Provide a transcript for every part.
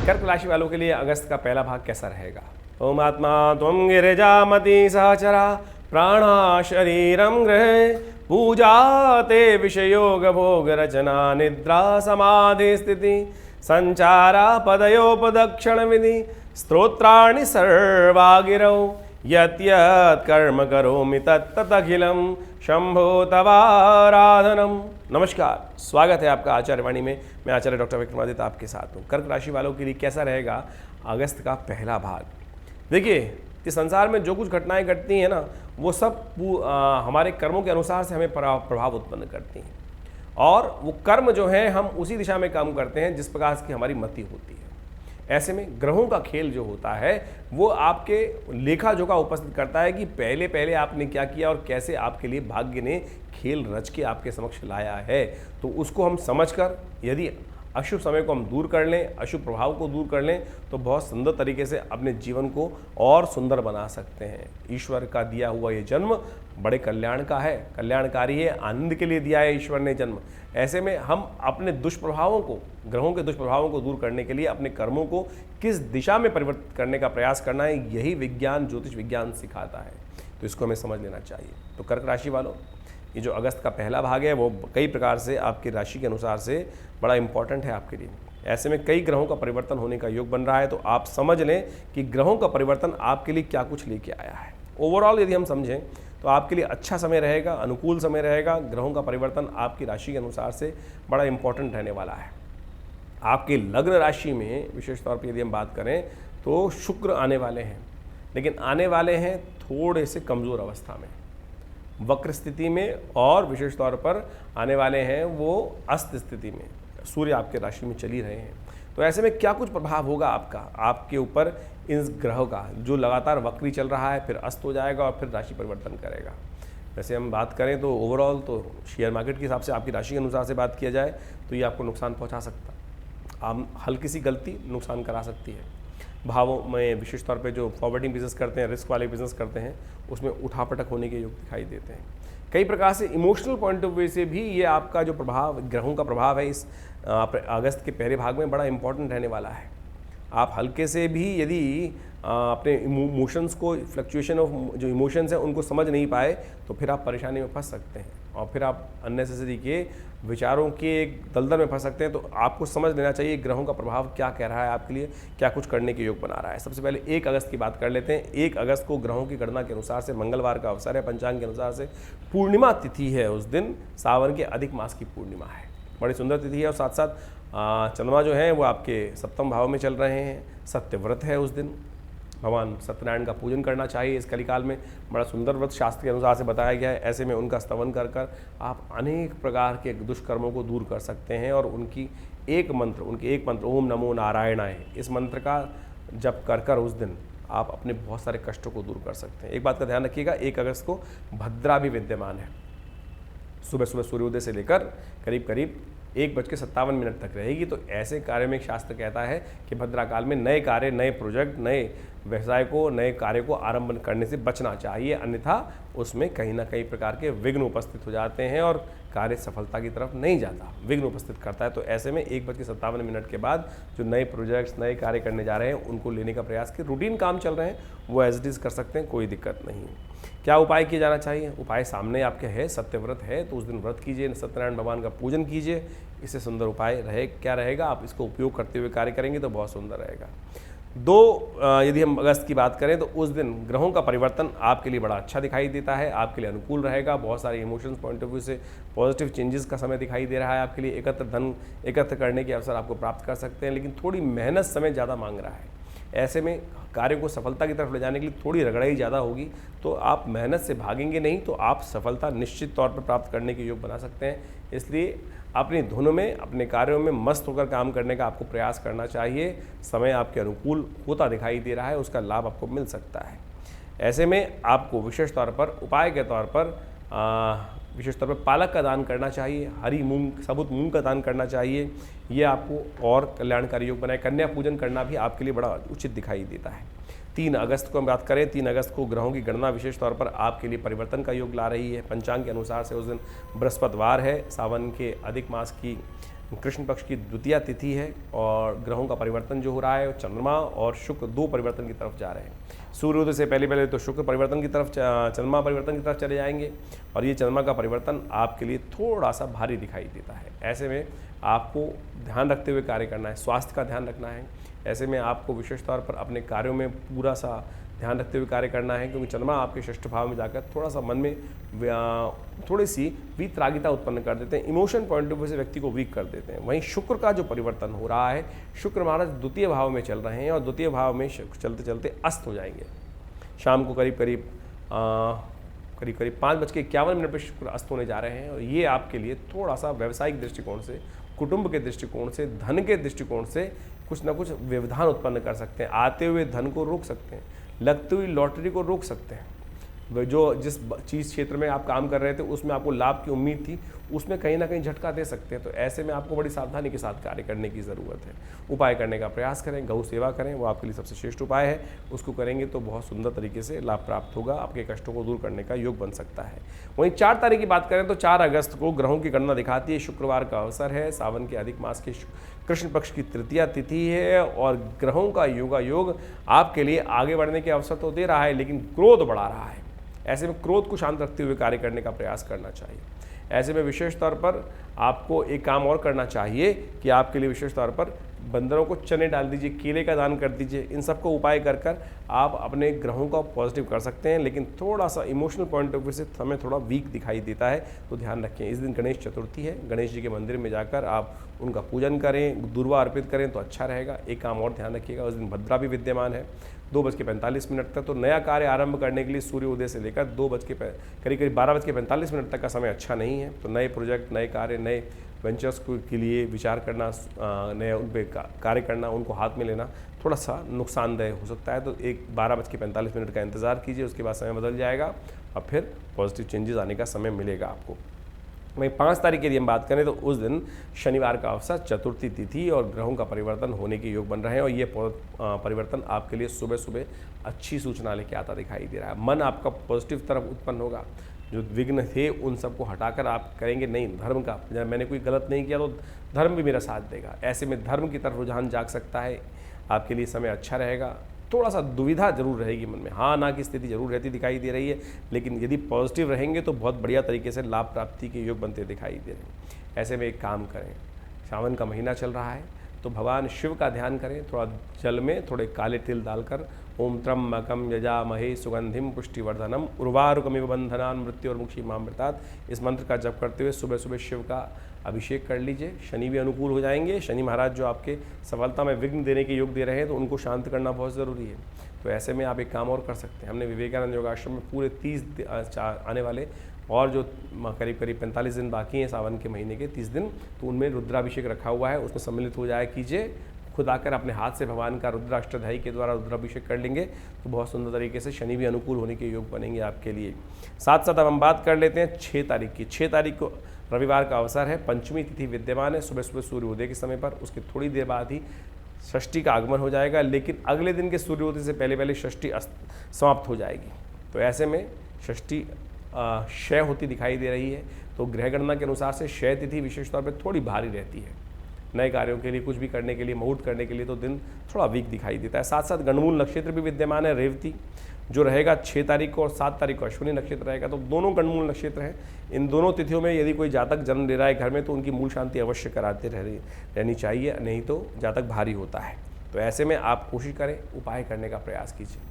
कर्क राशि वालों के लिए अगस्त का पहला भाग कैसा रहेगा। ओम आत्मा त्वं गिरिजामति सहचरा प्राणा शरीरम गृहे पूजा ते विषयोग भोग रचना निद्रा समाधि स्थिति संचारा पदयोपदक्षिण विधि स्तोत्राणि सर्वा गिरौ यत् यत् कर्म करोमि तत्तदखिलम शंभो तवाराधनम। नमस्कार, स्वागत है आपका आचार्यवाणी में। मैं आचार्य डॉक्टर विक्रमादित्य आपके साथ हूँ। कर्क राशि वालों के लिए कैसा रहेगा अगस्त का पहला भाग। देखिए, इस संसार में जो कुछ घटनाएं घटती हैं ना, वो सब हमारे कर्मों के अनुसार से हमें प्रभाव उत्पन्न करती हैं, और वो कर्म जो है हम उसी दिशा में काम करते हैं जिस प्रकार की हमारी मति होती है। ऐसे में ग्रहों का खेल जो होता है वो आपके लेखा जोखा उपस्थित करता है कि पहले पहले आपने क्या किया और कैसे आपके लिए भाग्य ने खेल रच के आपके समक्ष लाया है। तो उसको हम समझकर यदि अशुभ समय को हम दूर कर लें, अशुभ प्रभाव को दूर कर लें, तो बहुत सुंदर तरीके से अपने जीवन को और सुंदर बना सकते हैं। ईश्वर का दिया हुआ ये जन्म बड़े कल्याण का है, कल्याणकारी है, आनंद के लिए दिया है ईश्वर ने जन्म। ऐसे में हम अपने दुष्प्रभावों को, ग्रहों के दुष्प्रभावों को दूर करने के लिए अपने कर्मों को किस दिशा में परिवर्तित करने का प्रयास करना है, यही विज्ञान, ज्योतिष विज्ञान सिखाता है। तो इसको हमें समझ लेना चाहिए। तो कर्क राशि वालों, ये जो अगस्त का पहला भाग है वो कई प्रकार से आपकी राशि के अनुसार से बड़ा इंपॉर्टेंट है आपके लिए। ऐसे में कई ग्रहों का परिवर्तन होने का योग बन रहा है, तो आप समझ लें कि ग्रहों का परिवर्तन आपके लिए क्या कुछ लेके आया है। ओवरऑल यदि हम समझें तो आपके लिए अच्छा समय रहेगा, अनुकूल समय रहेगा। ग्रहों का परिवर्तन आपकी राशि के अनुसार से बड़ा इंपॉर्टेंट रहने वाला है। आपके लग्न राशि में विशेष तौर पर यदि हम बात करें तो शुक्र आने वाले हैं, लेकिन आने वाले हैं थोड़े से कमज़ोर अवस्था में, वक्र स्थिति में, और विशेष तौर पर आने वाले हैं वो अस्त स्थिति में। सूर्य आपके राशि में चल ही रहे हैं। तो ऐसे में क्या कुछ प्रभाव होगा आपके ऊपर इन ग्रहों का, जो लगातार वक्री चल रहा है, फिर अस्त हो जाएगा और फिर राशि परिवर्तन करेगा। वैसे हम बात करें तो ओवरऑल तो शेयर मार्केट के हिसाब से आपकी राशि के अनुसार से बात किया जाए तो ये आपको नुकसान पहुँचा सकता है। आप हल्की सी गलती नुकसान करा सकती है। भावों में विशेष तौर पे जो फॉरवर्डिंग बिजनेस करते हैं, रिस्क वाले बिजनेस करते हैं, उसमें उठापटक होने के योग दिखाई देते हैं। कई प्रकार से इमोशनल पॉइंट ऑफ व्यू से भी ये आपका जो प्रभाव, ग्रहों का प्रभाव है इस अगस्त के पहले भाग में बड़ा इंपॉर्टेंट रहने वाला है। आप हल्के से भी यदि अपने इमोशंस को, फ्लक्चुएशन ऑफ जो इमोशंस हैं उनको समझ नहीं पाए तो फिर आप परेशानी में फंस सकते हैं, और फिर आप अननेसेसरी के विचारों के एक दलदल में फंस सकते हैं। तो आपको समझ लेना चाहिए ग्रहों का प्रभाव क्या कह रहा है आपके लिए, क्या कुछ करने के योग बना रहा है। सबसे पहले 1 अगस्त की बात कर लेते हैं। 1 अगस्त को ग्रहों की गणना के अनुसार से मंगलवार का अवसर है, पंचांग के अनुसार से पूर्णिमा तिथि है। उस दिन सावन के अधिक मास की पूर्णिमा है, बड़ी सुंदर तिथि है। और साथ साथ चंद्रमा जो है वो आपके सप्तम भाव में चल रहे हैं। सत्यव्रत है उस दिन, भगवान सत्यनारायण का पूजन करना चाहिए इस कलिकाल में। बड़ा सुंदर व्रत शास्त्र के अनुसार से बताया गया है। ऐसे में उनका स्तवन कर कर आप अनेक प्रकार के दुष्कर्मों को दूर कर सकते हैं, और उनकी एक मंत्र ओम नमो नारायणाय, इस मंत्र का जप कर कर उस दिन आप अपने बहुत सारे कष्टों को दूर कर सकते हैं। एक बात का ध्यान रखिएगा, 1 अगस्त को भद्रा भी विद्यमान है। सुबह सुबह सूर्योदय से लेकर करीब करीब 1:57 तक रहेगी। तो ऐसे कार्य में शास्त्र कहता है कि भद्रा काल में नए कार्य, नए प्रोजेक्ट, नए व्यवसाय को, नए कार्य को आरंभ करने से बचना चाहिए, अन्यथा उसमें कहीं ना कहीं प्रकार के विघ्न उपस्थित हो जाते हैं और कार्य सफलता की तरफ नहीं जाता, विघ्न उपस्थित करता है। तो ऐसे में 1:57 के बाद जो नए प्रोजेक्ट्स, नए कार्य करने जा रहे हैं उनको लेने का प्रयास की, रूटीन काम चल रहे हैं वो एज इट इज़ कर सकते हैं, कोई दिक्कत नहीं। क्या उपाय किया जाना चाहिए? उपाय सामने आपके है, सत्यव्रत है तो उस दिन व्रत कीजिए, सत्यनारायण भगवान का पूजन कीजिए। इससे सुंदर उपाय क्या रहेगा, आप इसको उपयोग करते हुए कार्य करेंगे तो बहुत सुंदर रहेगा। 2 यदि हम अगस्त की बात करें तो उस दिन ग्रहों का परिवर्तन आपके लिए बड़ा अच्छा दिखाई देता है, आपके लिए अनुकूल रहेगा। बहुत सारे इमोशंस पॉइंट ऑफ व्यू से पॉजिटिव चेंजेस का समय दिखाई दे रहा है आपके लिए। धन एकत्र करने के अवसर आपको प्राप्त कर सकते हैं, लेकिन थोड़ी मेहनत समय ज़्यादा मांग रहा है। ऐसे में कार्य को सफलता की तरफ ले जाने के लिए थोड़ी रगड़ाई ज़्यादा होगी, तो आप मेहनत से भागेंगे नहीं तो आप सफलता निश्चित तौर पर प्राप्त करने के योग बना सकते हैं। इसलिए अपनी धुन में, अपने कार्यों में मस्त होकर काम करने का आपको प्रयास करना चाहिए। समय आपके अनुकूल होता दिखाई दे रहा है, उसका लाभ आपको मिल सकता है। ऐसे में आपको विशेष तौर पर उपाय के तौर पर विशेष तौर पर पालक का दान करना चाहिए, हरी मूंग, साबुत मूंग का दान करना चाहिए। ये आपको और कल्याणकारी योग बनाए। कन्या पूजन करना भी आपके लिए बड़ा उचित दिखाई देता है। 3 अगस्त को हम बात करें, 3 अगस्त को ग्रहों की गणना विशेष तौर पर आपके लिए परिवर्तन का योग ला रही है। पंचांग के अनुसार से उस दिन बृहस्पतिवार है, सावन के अधिक मास की कृष्ण पक्ष की द्वितीया तिथि है और ग्रहों का परिवर्तन जो हो रहा है चंद्रमा और शुक्र 2 परिवर्तन की तरफ जा रहे हैं। सूर्योदय से पहले तो शुक्र परिवर्तन की तरफ, चंद्रमा परिवर्तन की तरफ चले जाएंगे और ये चंद्रमा का परिवर्तन आपके लिए थोड़ा सा भारी दिखाई देता है। ऐसे में आपको ध्यान रखते हुए कार्य करना है, स्वास्थ्य का ध्यान रखना है। ऐसे में आपको विशेष तौर पर अपने कार्यों में पूरा सा ध्यान रखते हुए कार्य करना है, क्योंकि चंद्रमा आपके षष्ठ भाव में जाकर थोड़ा सा मन में थोड़ी सी वितरागिता उत्पन्न कर देते हैं, इमोशन पॉइंट ऑफ व्यू से व्यक्ति को वीक कर देते हैं। वहीं शुक्र का जो परिवर्तन हो रहा है, शुक्र महाराज द्वितीय भाव में चल रहे हैं और द्वितीय भाव में चलते चलते अस्त हो जाएंगे। शाम को करीब करीब 5:51 पर शुक्र अस्त होने जा रहे हैं और ये आपके लिए थोड़ा सा व्यावसायिक दृष्टिकोण से, कुटुंब के दृष्टिकोण से, धन के दृष्टिकोण से कुछ ना कुछ व्यवधान उत्पन्न कर सकते हैं। आते हुए धन को रोक सकते हैं, लगती हुई लॉटरी को रोक सकते हैं। जो जिस चीज़ क्षेत्र में आप काम कर रहे थे उसमें आपको लाभ की उम्मीद थी, उसमें कहीं ना कहीं झटका दे सकते हैं। तो ऐसे में आपको बड़ी सावधानी के साथ कार्य करने की ज़रूरत है। उपाय करने का प्रयास करें, गौ सेवा करें, वो आपके लिए सबसे श्रेष्ठ उपाय है। उसको करेंगे तो बहुत सुंदर तरीके से लाभ प्राप्त होगा, आपके कष्टों को दूर करने का योग बन सकता है। वहीं 4 तारीख की बात करें तो 4 अगस्त को ग्रहों की गणना दिखाती है, शुक्रवार का अवसर है, सावन के अधिक मास के कृष्ण पक्ष की तृतीया तिथि है और ग्रहों का योग आपके लिए आगे बढ़ने के अवसर तो दे रहा है, लेकिन क्रोध बढ़ा रहा है। ऐसे में क्रोध को शांत रखते हुए कार्य करने का प्रयास करना चाहिए। ऐसे में विशेष तौर पर आपको एक काम और करना चाहिए कि आपके लिए विशेष तौर पर बंदरों को चने डाल दीजिए, केले का दान कर दीजिए। इन सबको उपाय कर आप अपने ग्रहों का पॉजिटिव कर सकते हैं, लेकिन थोड़ा सा इमोशनल पॉइंट ऑफ व्यू से हमें थोड़ा वीक दिखाई देता है, तो ध्यान रखें। इस दिन गणेश चतुर्थी है, गणेश जी के मंदिर में जाकर आप उनका पूजन करें, दूर्वा अर्पित करें तो अच्छा रहेगा। एक काम और ध्यान रखिएगा, उस दिन भद्रा भी विद्यमान है 2:45 तक। तो नया कार्य आरंभ करने के लिए सूर्योदय से लेकर करीब 12:45 तक का समय अच्छा नहीं है। तो नए प्रोजेक्ट, नए कार्य, नए वेंचर्स के लिए विचार करना, नए उन पर कार्य करना, उनको हाथ में लेना थोड़ा सा नुकसानदेह हो सकता है। तो 12:45 का इंतज़ार कीजिए, उसके बाद समय बदल जाएगा और फिर पॉजिटिव चेंजेस आने का समय मिलेगा आपको। वहीं 5 तारीख की यदि हम बात करें तो उस दिन शनिवार का अवसर, चतुर्थी तिथि और ग्रहों का परिवर्तन होने के योग बन रहे हैं और ये परिवर्तन आपके लिए सुबह सुबह अच्छी सूचना लेके आता दिखाई दे रहा है। मन आपका पॉजिटिव तरफ उत्पन्न होगा, जो विघ्न थे उन सबको हटाकर आप करेंगे नहीं धर्म का, जब मैंने कोई गलत नहीं किया तो धर्म भी मेरा साथ देगा। ऐसे में धर्म की तरफ रुझान जाग सकता है, आपके लिए समय अच्छा रहेगा। थोड़ा सा दुविधा जरूर रहेगी मन में, हाँ ना की स्थिति जरूर रहती दिखाई दे रही है, लेकिन यदि पॉजिटिव रहेंगे तो बहुत बढ़िया तरीके से लाभ प्राप्ति के योग बनते दिखाई दे रहे हैं। ऐसे में एक काम करें, सावन का महीना चल रहा है तो भगवान शिव का ध्यान करें। थोड़ा जल में थोड़े काले तिल डालकर ओम त्र्यंबकम यजामहे सुगंधिम पुष्टिवर्धनम उर्वारुकमिव बंधनान मृत्योर्मुक्षीमामृतात्, इस मंत्र का जप करते हुए सुबह सुबह शिव का अभिषेक कर लीजिए। शनि भी अनुकूल हो जाएंगे। शनि महाराज जो आपके सफलता में विघ्न देने के योग दे रहे हैं, तो उनको शांत करना बहुत ज़रूरी है। तो ऐसे में आप एक काम और कर सकते हैं, हमने विवेकानंद योगाश्रम में पूरे 30 आने वाले और जो करीब 45 दिन बाकी हैं सावन के महीने के 30 दिन, तो उनमें रुद्राभिषेक रखा हुआ है, उसमें सम्मिलित हो जाया कीजिए। खुद आकर अपने हाथ से भगवान का रुद्राष्टध्यायी के द्वारा रुद्राभिषेक कर लेंगे तो बहुत सुंदर तरीके से शनि भी अनुकूल होने के योग बनेंगे आपके लिए। साथ साथ अब हम बात कर लेते हैं 6 तारीख की। 6 तारीख को रविवार का अवसर है, पंचमी तिथि विद्यमान है सुबह सुबह सूर्योदय के समय पर। उसके थोड़ी देर बाद ही षष्ठी का आगमन हो जाएगा, लेकिन अगले दिन के सूर्योदय से पहले षष्ठी समाप्त हो जाएगी। तो ऐसे में षष्ठी क्षय होती दिखाई दे रही है। तो ग्रह गणना के अनुसार से क्षय तिथि विशेष तौर पर थोड़ी भारी रहती है। नए कार्यों के लिए, कुछ भी करने के लिए, मुहूर्त करने के लिए तो दिन थोड़ा वीक दिखाई देता है। साथ साथ गणमूल नक्षत्र भी विद्यमान है, रेवती, जो रहेगा 6 तारीख को और 7 तारीख को अश्विनी नक्षत्र रहेगा। तो दोनों गणमूल नक्षत्र हैं। इन दोनों तिथियों में यदि कोई जातक जन्म ले रहा है घर में, तो उनकी मूल शांति अवश्य कराते रहनी चाहिए, नहीं तो जातक भारी होता है। तो ऐसे में आप कोशिश करें, उपाय करने का प्रयास कीजिए।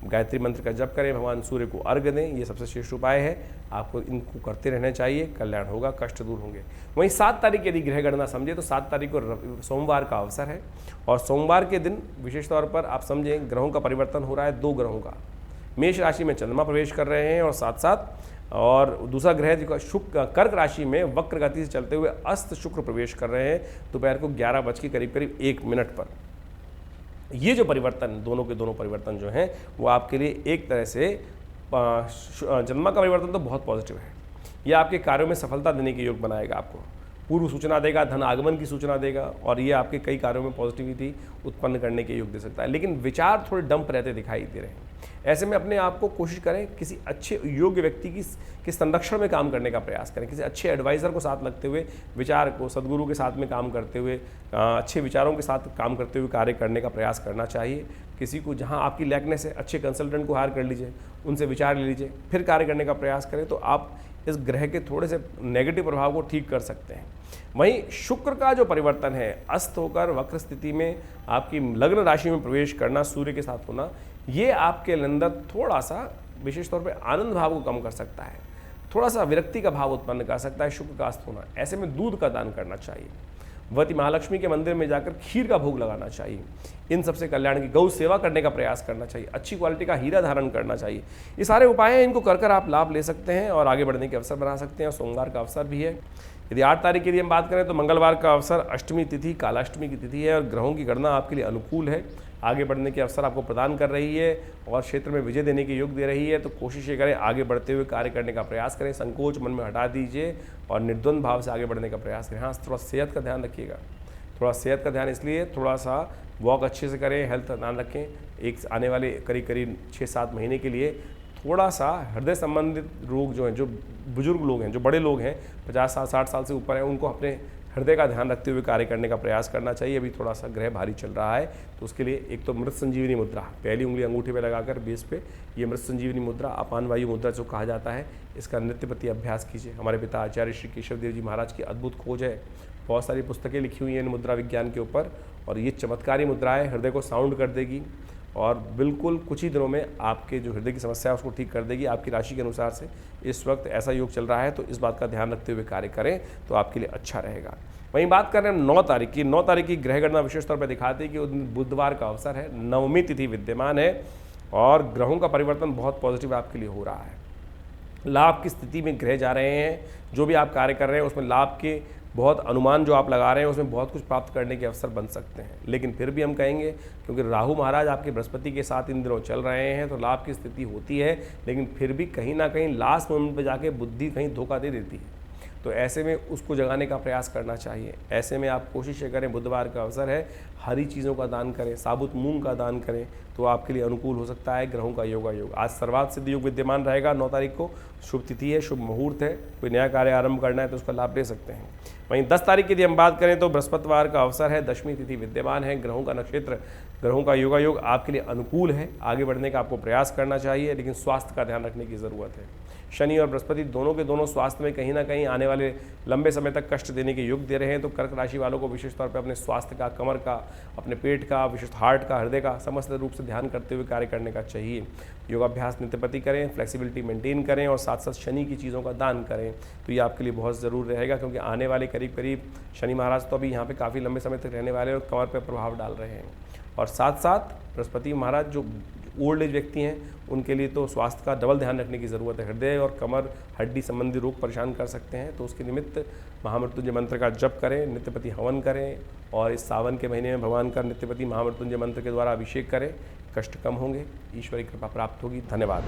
गायत्री मंत्र का जप करें, भगवान सूर्य को अर्घ्य दें, ये सबसे श्रेष्ठ उपाय है। आपको इनको करते रहना चाहिए, कल्याण होगा, कष्ट दूर होंगे। वहीं 7 तारीख यदि ग्रह गणना समझे तो 7 तारीख को सोमवार का अवसर है और सोमवार के दिन विशेष तौर पर आप समझें ग्रहों का परिवर्तन हो रहा है, 2 ग्रहों का। मेष राशि में चंद्रमा प्रवेश कर रहे हैं और साथ साथ और दूसरा ग्रह जो शुक्र कर्क राशि में वक्र गति से चलते हुए अस्त शुक्र प्रवेश कर रहे हैं दोपहर को 11:01 पर। ये जो परिवर्तन, दोनों के दोनों परिवर्तन जो हैं वो आपके लिए एक तरह से चंद्रमा का परिवर्तन तो बहुत पॉजिटिव है। ये आपके कार्यों में सफलता देने के योग बनाएगा आपको। पूर्व सूचना देगा, धन आगमन की सूचना देगा और ये आपके कई कार्यों में पॉजिटिविटी उत्पन्न करने के योग दे सकता है। लेकिन विचार थोड़े डंप रहते दिखाई दे रहे हैं। ऐसे में अपने आप को कोशिश करें किसी अच्छे योग्य व्यक्ति की संरक्षण में काम करने का प्रयास करें, किसी अच्छे एडवाइज़र को साथ लगते हुए विचार को सद्गुरु के साथ में काम करते हुए अच्छे विचारों के साथ काम करते हुए कार्य करने का प्रयास करना चाहिए। किसी को जहां आपकी लैकनेस है, अच्छे कंसल्टेंट को हायर कर लीजिए, उनसे विचार ले लीजिए, फिर कार्य करने का प्रयास करें तो आप इस ग्रह के थोड़े से नेगेटिव प्रभाव को ठीक कर सकते हैं। वहीं शुक्र का जो परिवर्तन है, अस्त होकर वक्र स्थिति में आपकी लग्न राशि में प्रवेश करना, सूर्य के साथ होना, ये आपके अंदर थोड़ा सा विशेष तौर पे आनंद भाव को कम कर सकता है, थोड़ा सा विरक्ति का भाव उत्पन्न कर सकता है शुक्र का अस्त होना। ऐसे में दूध का दान करना चाहिए, भगवती महालक्ष्मी के मंदिर में जाकर खीर का भोग लगाना चाहिए, इन सबसे कल्याण की गौ सेवा करने का प्रयास करना चाहिए, अच्छी क्वालिटी का हीरा धारण करना चाहिए। ये सारे उपाय हैं, इनको कर आप लाभ ले सकते हैं और आगे बढ़ने के अवसर बना सकते हैं। सोमवार का अवसर भी है। यदि 8 तारीख की यदि हम बात करें तो मंगलवार का अवसर, अष्टमी तिथि, कालाष्टमी की तिथि है और ग्रहों की गणना आपके लिए अनुकूल है, आगे बढ़ने के अवसर आपको प्रदान कर रही है और क्षेत्र में विजय देने के योग दे रही है। तो कोशिश ये करें, आगे बढ़ते हुए कार्य करने का प्रयास करें, संकोच मन में हटा दीजिए और निर्द्वंद भाव से आगे बढ़ने का प्रयास करें। हाँ, थोड़ा सेहत का ध्यान रखिएगा, थोड़ा सेहत का ध्यान इसलिए, थोड़ा सा वॉक अच्छे से करें, हेल्थ का ध्यान रखें। एक आने वाले करीब 6-7 महीने के लिए थोड़ा सा हृदय संबंधित रोग जो हैं, जो बुजुर्ग लोग हैं, जो बड़े लोग हैं 50-60 साल से ऊपर हैं, उनको अपने हृदय का ध्यान रखते हुए कार्य करने का प्रयास करना चाहिए। अभी थोड़ा सा ग्रह भारी चल रहा है तो उसके लिए एक तो मृत संजीवनी मुद्रा, पहली उंगली अंगूठे पे लगाकर बेस पे, ये मृत संजीवनी मुद्रा, अपान वायु मुद्रा जो कहा जाता है, इसका नित्य प्रति अभ्यास कीजिए। हमारे पिता आचार्य श्री केशव देव जी महाराज की अद्भुत खोज है, बहुत सारी पुस्तकें लिखी हुई हैं इन मुद्रा विज्ञान के ऊपर और ये चमत्कारी मुद्रा है, हृदय को साउंड कर देगी और बिल्कुल कुछ ही दिनों में आपके जो हृदय की समस्या है उसको ठीक कर देगी। आपकी राशि के अनुसार से इस वक्त ऐसा योग चल रहा है तो इस बात का ध्यान रखते हुए कार्य करें तो आपके लिए अच्छा रहेगा। वहीं बात कर रहे हैं 9 तारीख की, 9 तारीख की ग्रह गणना विशेष तौर पर दिखाती है कि बुधवार का अवसर है, नवमी तिथि विद्यमान है और ग्रहों का परिवर्तन बहुत पॉजिटिव आपके लिए हो रहा है। लाभ की स्थिति में ग्रह जा रहे हैं, जो भी आप कार्य कर रहे हैं उसमें लाभ के बहुत अनुमान जो आप लगा रहे हैं उसमें बहुत कुछ प्राप्त करने के अवसर बन सकते हैं। लेकिन फिर भी हम कहेंगे क्योंकि राहु महाराज आपके बृहस्पति के साथ इन दिनों चल रहे हैं तो लाभ की स्थिति होती है, लेकिन फिर भी कहीं ना कहीं लास्ट मोमेंट पे जाके बुद्धि कहीं धोखा दे देती है। तो ऐसे में उसको जगाने का प्रयास करना चाहिए। ऐसे में आप कोशिश करें, बुधवार का अवसर है, हरी चीज़ों का दान करें, साबुत मूंग का दान करें तो आपके लिए अनुकूल हो सकता है। ग्रहों का योग आज सर्वार्थ सिद्ध योग विद्यमान रहेगा। 9 तारीख को शुभ तिथि है, शुभ मुहूर्त है, कोई नया कार्य आरंभ करना है तो उसका लाभ ले सकते हैं। वहीं 10 तारीख की यदि हम बात करें तो बृहस्पतिवार का अवसर है, दशमी तिथि विद्यमान है, ग्रहों का नक्षत्र, ग्रहों का योग आपके लिए अनुकूल है। आगे बढ़ने का आपको प्रयास करना चाहिए, लेकिन स्वास्थ्य का ध्यान रखने की ज़रूरत है। शनि और बृहस्पति दोनों के दोनों स्वास्थ्य में कहीं ना कहीं आने वाले लंबे समय तक कष्ट देने के योग दे रहे हैं। तो कर्क राशि वालों को विशेष तौर पर अपने स्वास्थ्य का, कमर का, अपने पेट का, विशेष हार्ट का, हृदय का समस्त रूप से ध्यान करते हुए कार्य करने का चाहिए। योगाभ्यास नित्यप्रति करें, फ्लेक्सिबिलिटी मेंटेन करें और साथ साथ शनि की चीज़ों का दान करें तो ये आपके लिए बहुत ज़रूर रहेगा, क्योंकि आने वाले करीब शनि महाराज तो अभी यहाँ पे काफ़ी लंबे समय तक रहने वाले और कमर पर प्रभाव डाल रहे हैं। और साथ साथ बृहस्पति महाराज जो ओल्ड एज व्यक्ति हैं उनके लिए तो स्वास्थ्य का डबल ध्यान रखने की ज़रूरत है। हृदय और कमर हड्डी संबंधी रोग परेशान कर सकते हैं, तो उसके निमित्त महामृत्युंजय मंत्र का जप करें, नित्यपति हवन करें और इस सावन के महीने में भगवान का नित्यपति महामृत्युंजय मंत्र के द्वारा अभिषेक करें। कष्ट कम होंगे, ईश्वरी कृपा प्राप्त होगी। धन्यवाद।